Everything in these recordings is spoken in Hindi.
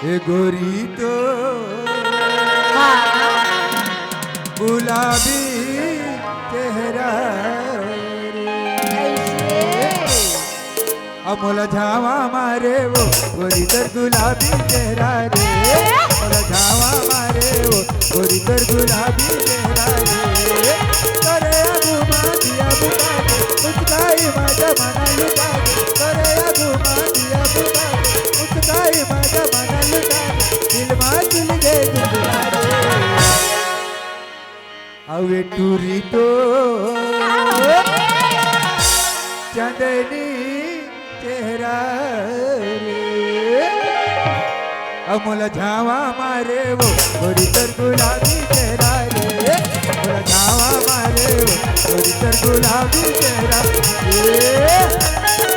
ए गोरी तो गुलाबी चेहरा अमोला झावा मारे वो गोरी तर गुलाबी चेहरा रे अमोला झावा मारे वो गोरी तर गुलाबी चेहरा रे करे घुमा दिया बुका मुस्काई माझ्या मना लुटा करे घुमा दिया बुका मुस्काई माझ्या मना लुटा दिल मा चुल गे गुजरा रे अवे टूरी तो चंदनी चेहरा रे अमोला झावा मारे वो गोरी तर गुलाबी चेहरा रे अमोला झावा मारे वो गोरी तर गुलाबी चेहरा रे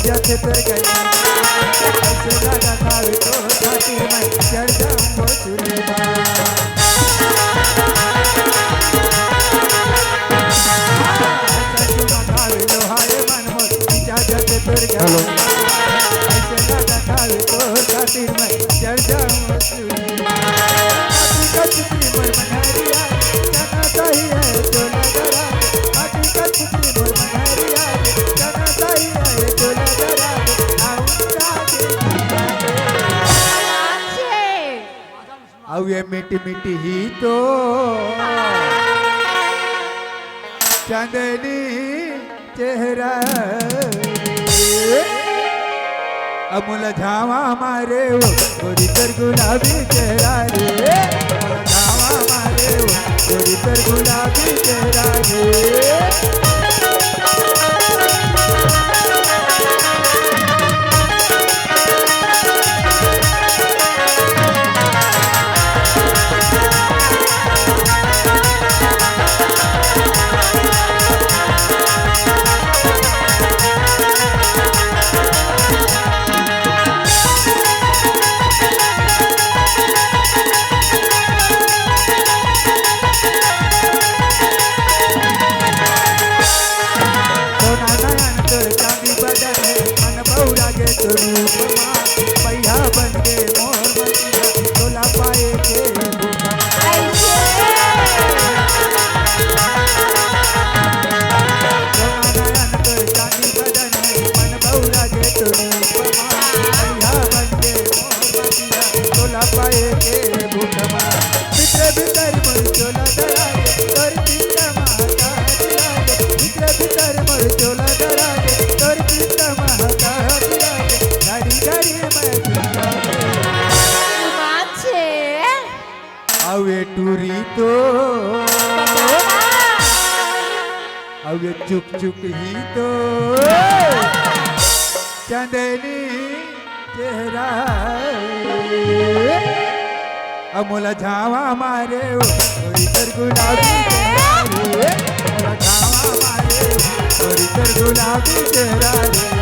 जाते तर गई ऐसे लगा खावे तो खातिर मैं चढ़ जाऊं चूल्हा खावे लोहाए मन मोर जाते तर गई ऐसे लगा खावे तो खातिर मैं चढ़ जाऊं चूल्हा कचरी मोर मनहरिया जाना सही है तो लगा कचरी मोर मनहरिया जाना सही है तो अब ये मिट्टी मिट्टी ही तो चांदनी चेहरा अमूल झावा मारे वो गोरी तर गुलाबी चेहरा रे अमूल झावा मारे वो गोरी तर गुलाबी चेहरा रे पैया बन के मोर मतिया तोला पाए के चांदी बदन मन बहुरा के पैया बन के मोर मतिया तोला पाए के भूखमा मित्र भीतर मोर चोला दरागे तोर चिंता महता मित्र भीतर मोर चोला दरागे तोर चिंता महता अवे टूरी तो अवे चुक चुक ही तो चंदनी चेहरा अमोला झावा मारे गोरी तर गुलाबी चेहरा रे अमोला झावा मारे गोरी तर गुलाबी चेहरा रे